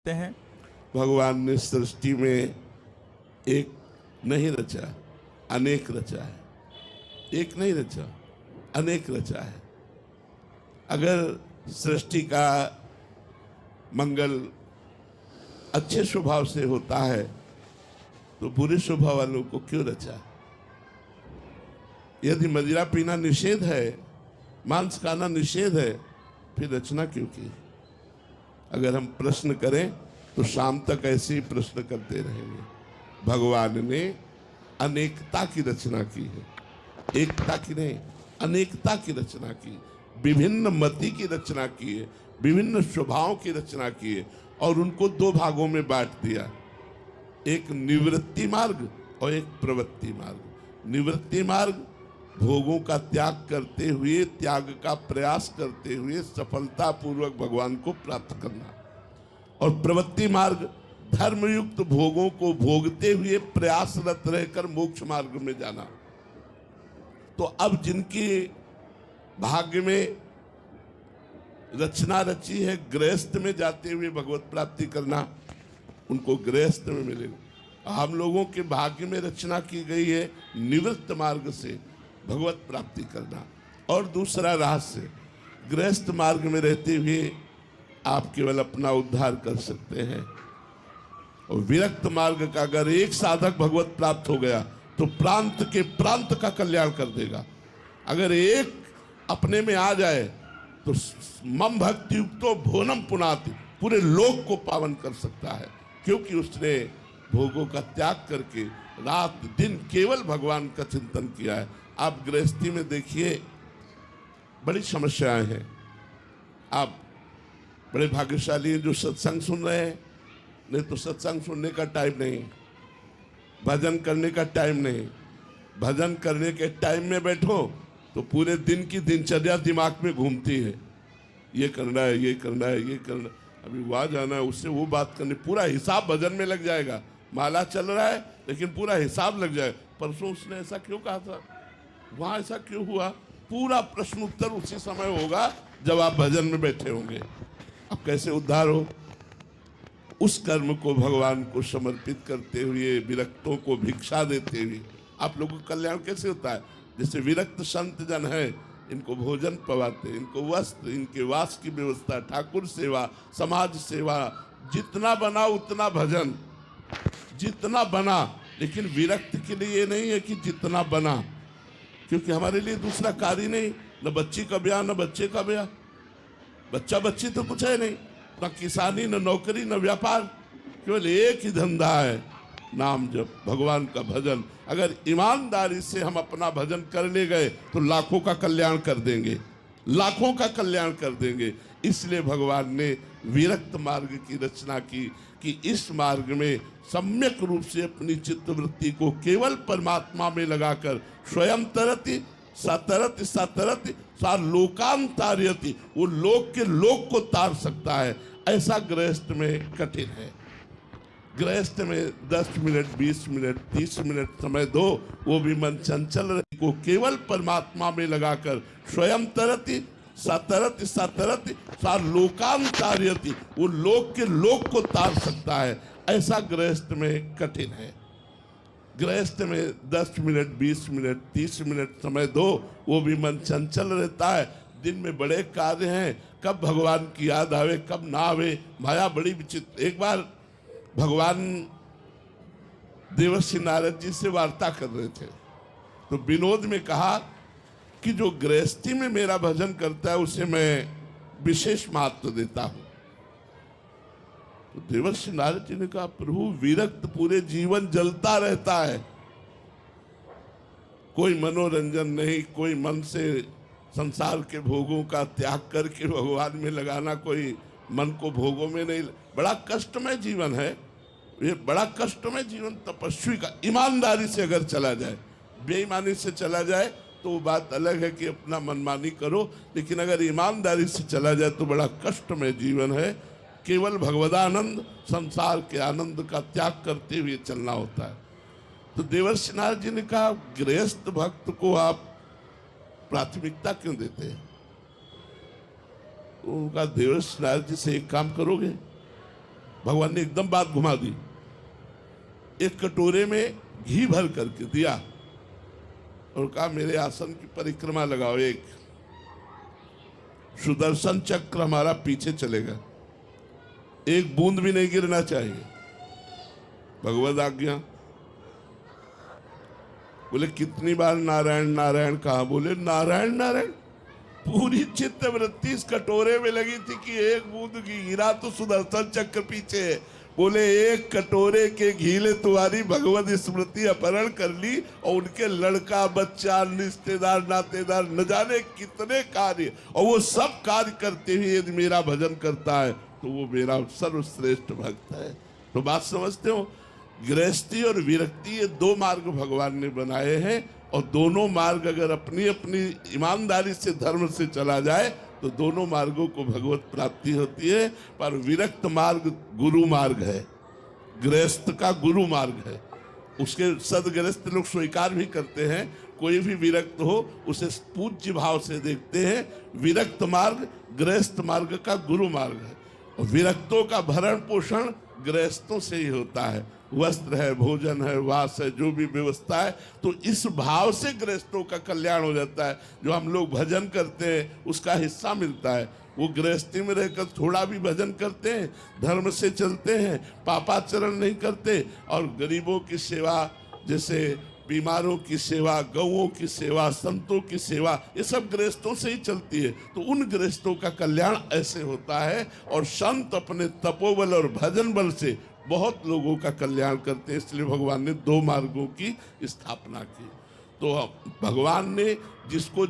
हैं। भगवान ने सृष्टि में एक नहीं रचा, अनेक रचा है। एक नहीं रचा, अनेक रचा है। अगर सृष्टि का मंगल अच्छे स्वभाव से होता है तो बुरे स्वभाव वालों को क्यों रचा? यदि मदिरा पीना निषेध है, मांस खाना निषेध है, फिर रचना क्यों की? अगर हम प्रश्न करें तो शाम तक ऐसे ही प्रश्न करते रहेंगे। भगवान ने अनेकता की रचना की है, एकता की नहीं, अनेकता की रचना की, विभिन्न मति की रचना की है, विभिन्न स्वभावों की रचना की है और उनको दो भागों में बांट दिया, एक निवृत्ति मार्ग और एक प्रवृत्ति मार्ग। निवृत्ति मार्ग भोगों का त्याग करते हुए, त्याग का प्रयास करते हुए सफलतापूर्वक भगवान को प्राप्त करना, और प्रवृत्ति मार्ग धर्मयुक्त भोगों को भोगते हुए प्रयासरत रहकर मोक्ष मार्ग में जाना। तो अब जिनकी भाग्य में रचना रची है गृहस्थ में जाते हुए भगवत प्राप्ति करना, उनको गृहस्थ में मिलेगा। हम लोगों के भाग्य में रचना की गई है निवृत्त मार्ग से भगवत प्राप्ति करना। और दूसरा रहस्य, गृहस्थ मार्ग में रहते हुए आप केवल अपना उद्धार कर सकते हैं, और विरक्त मार्ग का अगर एक साधक भगवत प्राप्त हो गया तो प्रांत के प्रांत का कल्याण कर देगा। अगर एक अपने में आ जाए तो मम भक्ति युक्तो भुवनम पुनाति, पूरे लोक को पावन कर सकता है, क्योंकि उसने भोगों का त्याग करके रात दिन केवल भगवान का चिंतन किया है। आप गृहस्थी में देखिए बड़ी समस्याएं हैं। आप बड़े भाग्यशाली हैं जो सत्संग सुन रहे हैं, नहीं तो सत्संग सुनने का टाइम नहीं, भजन करने का टाइम नहीं। भजन करने के टाइम में बैठो तो पूरे दिन की दिनचर्या दिमाग में घूमती है, ये करना है, ये करना है, ये करना, अभी वहाँ जाना है, उससे वो बात करनी, पूरा हिसाब भजन में लग जाएगा। माला चल रहा है लेकिन पूरा हिसाब लग जाएगा, परसों उसने ऐसा क्यों कहा था, वहाँ ऐसा क्यों हुआ, पूरा प्रश्न उत्तर उसी समय होगा जब आप भजन में बैठे होंगे। अब कैसे उद्धार हो? उस कर्म को भगवान को समर्पित करते हुए, विरक्तों को भिक्षा देते हुए आप लोगों का कल्याण कैसे होता है? जैसे विरक्त संत जन है, इनको भोजन पवाते, इनको वस्त्र, इनके वास की व्यवस्था, ठाकुर सेवा, समाज सेवा, जितना बना उतना भजन, जितना बना। लेकिन विरक्त के लिए ये नहीं है कि जितना बना, क्योंकि हमारे लिए दूसरा कार्य नहीं, न बच्ची का ब्याह न बच्चे का ब्याह, बच्चा बच्ची तो कुछ है नहीं, न किसानी न नौकरी न व्यापार, केवल एक ही धंधा है, नाम जप, भगवान का भजन। अगर ईमानदारी से हम अपना भजन कर ले गए तो लाखों का कल्याण कर देंगे, लाखों का कल्याण कर देंगे। इसलिए भगवान ने विरक्त मार्ग की रचना की कि इस मार्ग में सम्यक रूप से अपनी चित्तवृत्ति को केवल परमात्मा में लगाकर स्वयं तरति सतरति सतरति सा लोकांतार्यति, वो लोक के लोक को तार सकता है। ऐसा गृहस्थ में कठिन है। गृहस्थ में 10 मिनट 20 मिनट 30 मिनट समय दो, वो भी मन चंचल रहे को केवल परमात्मा में लगाकर स्वयं तरति सतरति सतरति सा लोकांतार्यति, वो लोक के लोक को तार सकता है। ऐसा गृहस्थ में कठिन है। गृहस्थ में 10 मिनट 20 मिनट 30 मिनट समय दो, वो भी मन चंचल रहता है। दिन में बड़े कार्य हैं, कब भगवान की याद आवे कब ना आवे, माया बड़ी विचित्र। एक बार भगवान देवर्षि नारद जी से वार्ता कर रहे थे, तो विनोद में कहा कि जो गृहस्थी में मेरा भजन करता है उसे मैं विशेष महत्व देता हूं। तो देवर्षि नारद जी ने कहा, प्रभु विरक्त पूरे जीवन जलता रहता है, कोई मनोरंजन नहीं, कोई मन से संसार के भोगों का त्याग करके भगवान में लगाना, कोई मन को भोगों में नहीं, बड़ा कष्टमय जीवन है ये, बड़ा कष्टमय जीवन तपस्वी का। ईमानदारी से अगर चला जाए, बेईमानी से चला जाए तो वो बात अलग है कि अपना मनमानी करो, लेकिन अगर ईमानदारी से चला जाए तो बड़ा कष्टमय जीवन है। केवल भगवदानंद, संसार के आनंद का त्याग करते हुए चलना होता है। तो देवर्षि नारद जी ने कहा, गृहस्थ भक्त को आप प्राथमिकता क्यों देते हैं? तो उनका देवर्षि नारद जी से एक काम करोगे, भगवान ने एकदम बात घुमा दी। एक कटोरे में घी भर करके दिया और कहा मेरे आसन की परिक्रमा लगाओ। एक सुदर्शन चक्र हमारा पीछे चलेगा, एक बूंद भी नहीं गिरना चाहिए। भगवद आज्ञा। बोले कितनी बार नारायण नारायण कहा? बोले नारायण नारायण। पूरी चित्त वृत्ति इस कटोरे में लगी थी कि एक बूंद घी गिरा तो सुदर्शन चक्र पीछे है। बोले एक कटोरे के घी ने तुम्हारी भगवत स्मृति अपहरण कर ली और उनके लड़का बच्चा रिश्तेदार नातेदार न जाने कितने कार्य, और वो सब कार्य करते हुए यदि मेरा भजन करता है तो वो मेरा सर्वश्रेष्ठ भक्त है। तो बात समझते हो? गृहस्थी और विरक्ति ये दो मार्ग भगवान ने बनाए हैं, और दोनों मार्ग अगर अपनी अपनी ईमानदारी से धर्म से चला जाए तो दोनों मार्गों को भगवत प्राप्ति होती है। पर विरक्त मार्ग गुरु मार्ग है, गृहस्थ का गुरु मार्ग है। उसके सदगृहस्थ लोग स्वीकार भी करते हैं। कोई भी विरक्त हो उसे पूज्य भाव से देखते हैं। विरक्त मार्ग गृहस्थ मार्ग का गुरु मार्ग है, और विरक्तों का भरण पोषण गृहस्थों से ही होता है। वस्त्र है, भोजन है, वास है, जो भी व्यवस्था है, तो इस भाव से गृहस्थों का कल्याण हो जाता है। जो हम लोग भजन करते हैं उसका हिस्सा मिलता है। वो गृहस्थी में रहकर थोड़ा भी भजन करते हैं, धर्म से चलते हैं, पापाचरण नहीं करते, और गरीबों की सेवा, जैसे बीमारों की सेवा, गौओं की सेवा, संतों की सेवा, ये सब गृहस्थों से ही चलती है। तो उन गृहस्थों का कल्याण ऐसे होता है। और संत अपने तपोबल और भजन बल से बहुत लोगों का कल्याण करते हैं। इसलिए भगवान ने दो मार्गों की स्थापना की। तो भगवान ने जिसको